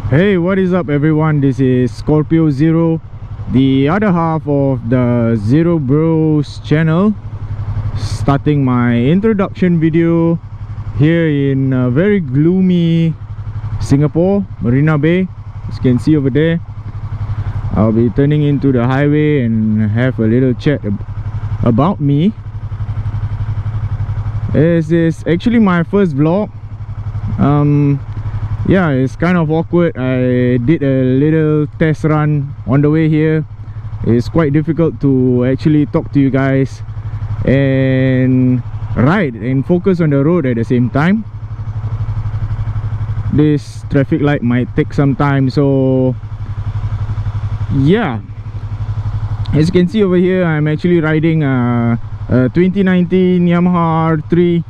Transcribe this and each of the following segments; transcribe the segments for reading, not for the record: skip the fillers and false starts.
Hey, what is up everyone? This is Scorpio Zero, the other half of the Zero Bros channel, starting my introduction video here in very gloomy Singapore, Marina Bay. As you can see over there, I'll be turning into the highway and have a little chat about me. This is actually my first vlog. Yeah, it's kind of awkward. I did a little test run on the way here. It's quite difficult to actually talk to you guys and ride and focus on the road at the same time. This traffic light might take some time, so yeah, as you can see over here, I'm actually riding a 2019 Yamaha R3.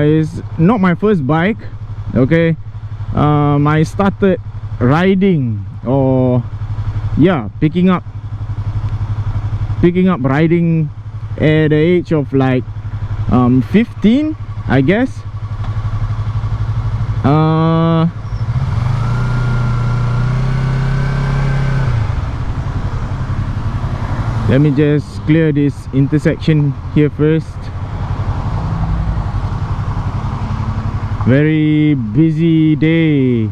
It's not my first bike. Okay, I started riding, or yeah, picking up riding at the age of like 15, I guess. Let me just clear this intersection here first. Very busy day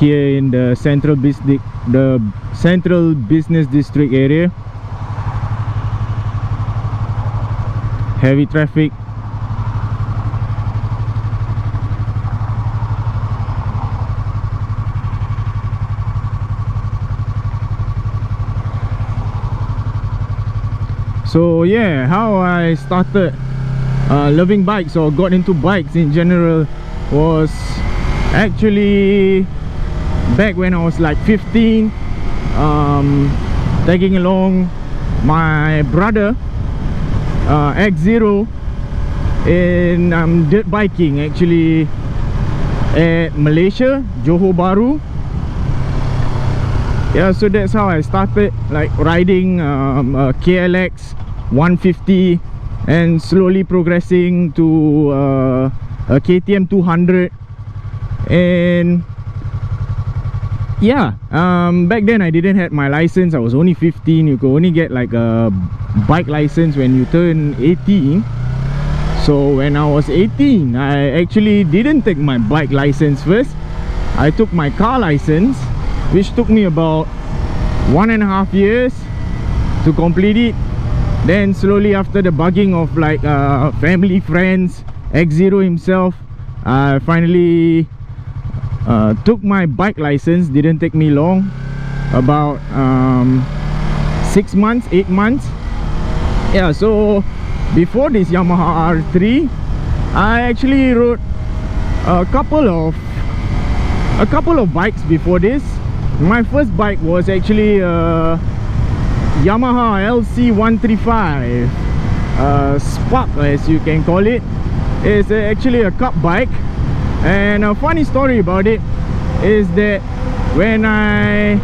here in the central business district area. Heavy traffic. So yeah, how I started loving bikes or got into bikes in general was actually back when I was like 15, tagging along my brother X0 in dirt biking, actually at Malaysia, Johor Bahru. Yeah, so that's how I started, like riding a KLX 150 and slowly progressing to a KTM 200. And yeah, back then I didn't have my license. I was only 15. You could only get like a bike license when you turn 18. So when I was 18, I actually didn't take my bike license first. I took my car license, which took me about 1.5 years to complete it. Then slowly, after the bugging of like family, friends, X0 himself, I finally took my bike license. Didn't take me long, about 6 months, 8 months. Yeah, so before this Yamaha R3, I actually rode a couple of bikes before this. My first bike was actually Yamaha LC135 Spark, as you can call it. It's actually a cup bike. And a funny story about it is that when I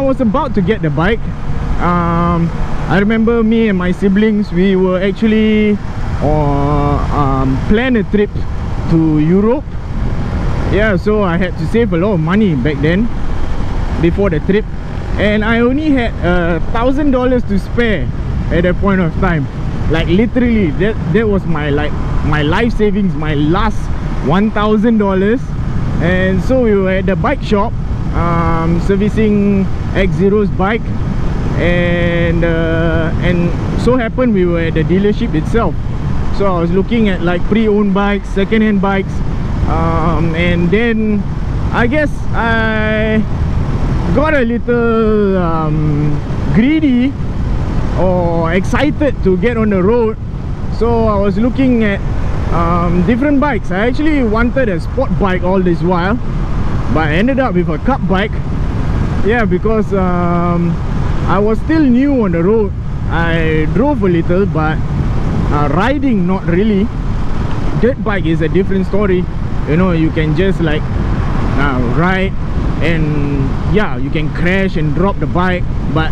was about to get the bike, I remember me and my siblings, we were actually plan a trip to Europe. Yeah, so I had to save a lot of money back then before the trip, and I only had $1,000 to spare at that point of time. Like literally, that was my life savings, my last $1,000. And so we were at the bike shop, servicing X0's bike, and so happened we were at the dealership itself. So I was looking at like pre-owned bikes, second-hand bikes, and then I guess I got a little greedy or excited to get on the road. So I was looking at different bikes. I actually wanted a sport bike all this while, but I ended up with a cup bike. Yeah, because I was still new on the road. I drove a little, but riding not really. Dirt bike is a different story. You know, you can just like ride, and yeah, you can crash and drop the bike, but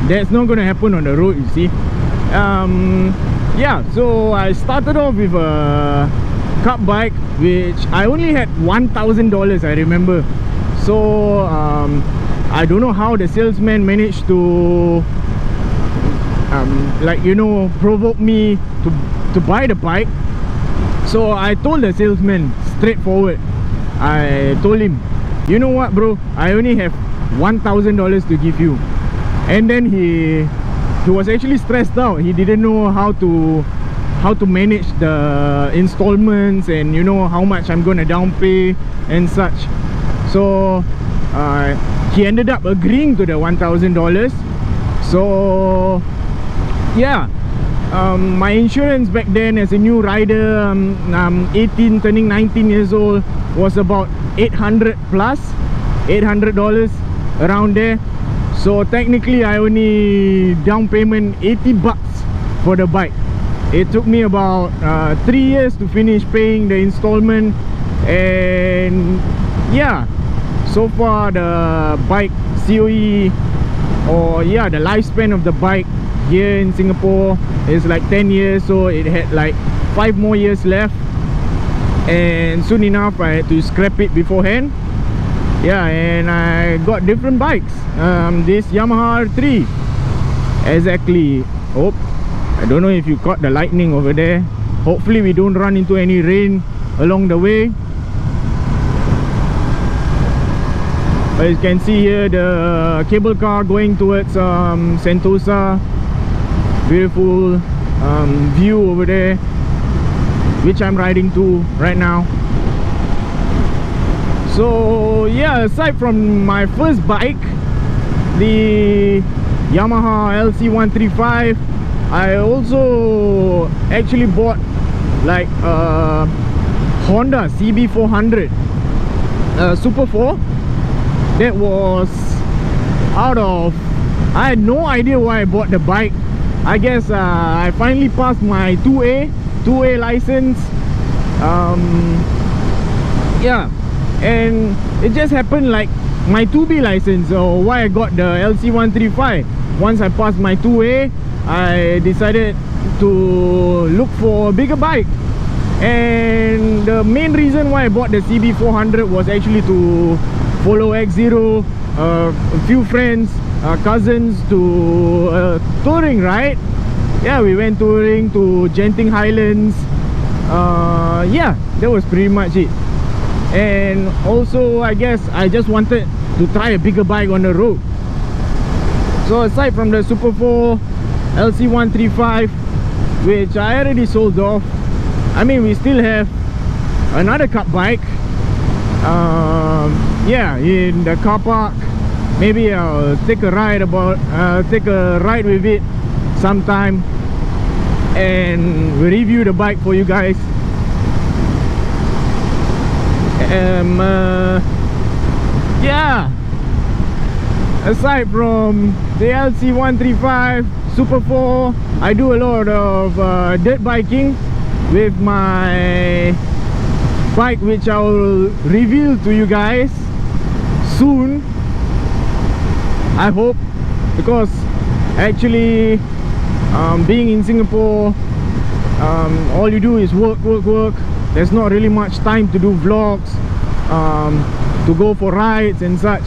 that's not gonna happen on the road, you see. Yeah, so I started off with a cup bike, which I only had $1,000, I remember. So I don't know how the salesman managed to like, you know, provoke me to buy the bike. So I told the salesman straightforward. I told him, you know what, bro, I only have $1,000 to give you. And then he was actually stressed out. He didn't know how to manage the installments and, you know, how much I'm gonna down pay and such. So he ended up agreeing to the $1,000. So yeah, my insurance back then as a new rider, 18 turning 19 years old, was about $800 plus, $800 around there. So technically I only down payment $80 for the bike. It took me about 3 years to finish paying the installment. And yeah, so far the bike COE, or yeah, the lifespan of the bike here in Singapore is like 10 years. So it had like 5 more years left, and soon enough I had to scrap it beforehand. Yeah, and I got different bikes. This Yamaha R3, exactly. Oh, I don't know if you caught the lightning over there. Hopefully we don't run into any rain along the way. As you can see here, the cable car going towards Sentosa. Beautiful view over there, which I'm riding to right now. So yeah, aside from my first bike, the Yamaha LC135, I also actually bought like a Honda CB400 Super 4. That was out of, I had no idea why I bought the bike. I guess I finally passed my 2A license. Yeah, and it just happened like my 2B license, or why I got the LC135. Once I passed my 2A, I decided to look for a bigger bike. And the main reason why I bought the CB400 was actually to follow X-Zero, a few friends, cousins, to touring, right? Yeah, we went touring to Genting Highlands. Yeah, that was pretty much it. And also, I guess I just wanted to try a bigger bike on the road. So aside from the Super 4 LC135, which I already sold off, I mean, we still have another cup bike. Yeah, in the car park. Maybe I'll take a ride with it sometime and review the bike for you guys. Yeah, aside from the LC135 Super 4, I do a lot of dirt biking with my bike, which I will reveal to you guys soon, I hope, because actually being in Singapore, all you do is work. There's not really much time to do vlogs, to go for rides and such.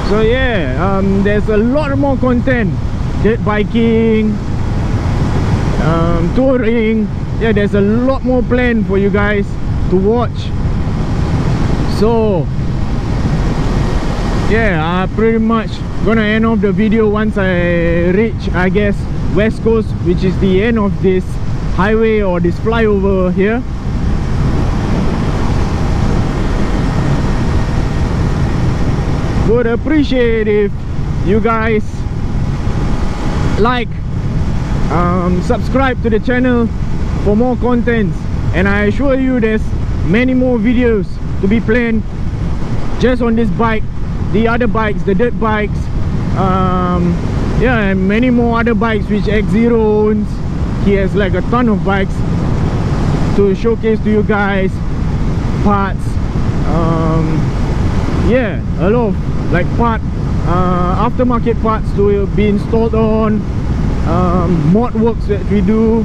So yeah, there's a lot more content, dirt biking, touring. Yeah, there's a lot more planned for you guys to watch. So yeah, I'm pretty much gonna end off the video once I reach, I guess, West Coast, which is the end of this highway or this flyover here. Would appreciate if you guys like, subscribe to the channel for more contents, and I assure you there's many more videos to be planned just on this bike, the other bikes, the dirt bikes, yeah, and many more other bikes which X-Zero owns. He has like a ton of bikes to showcase to you guys, parts, yeah, a lot of like aftermarket parts to be installed on. mod works that we do,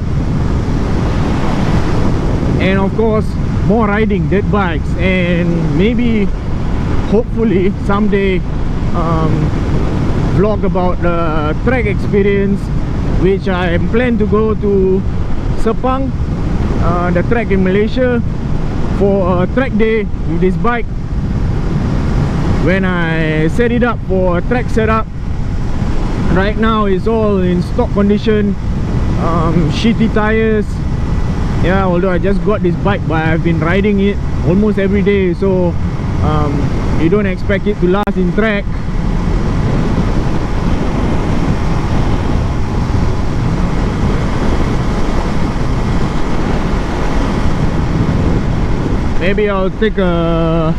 and of course more riding dirt bikes, and maybe hopefully someday vlog about the track experience, which I plan to go to Sepang, the track in Malaysia, for a track day with this bike. When I set it up for a track setup, right now it's all in stock condition, shitty tires. Yeah, although I just got this bike, but I've been riding it almost every day, so you don't expect it to last in track. Maybe I'll take a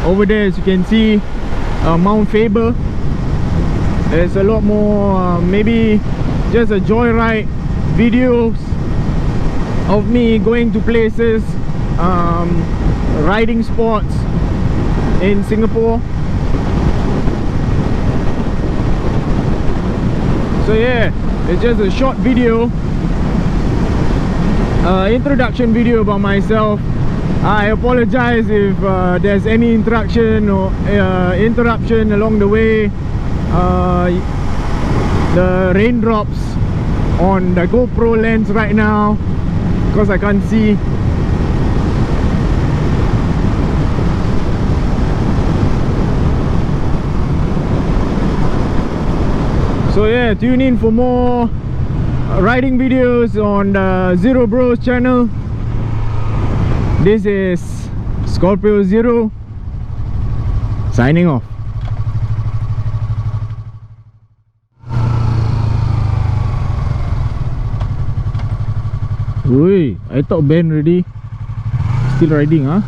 over there, as you can see, Mount Faber. There's a lot more, maybe just a joyride videos of me going to places, riding spots in Singapore. So yeah, it's just a short video, introduction video about myself. I apologize if there's any interruption along the way. The raindrops on the GoPro lens right now, because I can't see. So yeah, tune in for more riding videos on the Zero Bros channel. This is Scorpio Zero signing off. Ui, I thought banned already. Still riding, huh?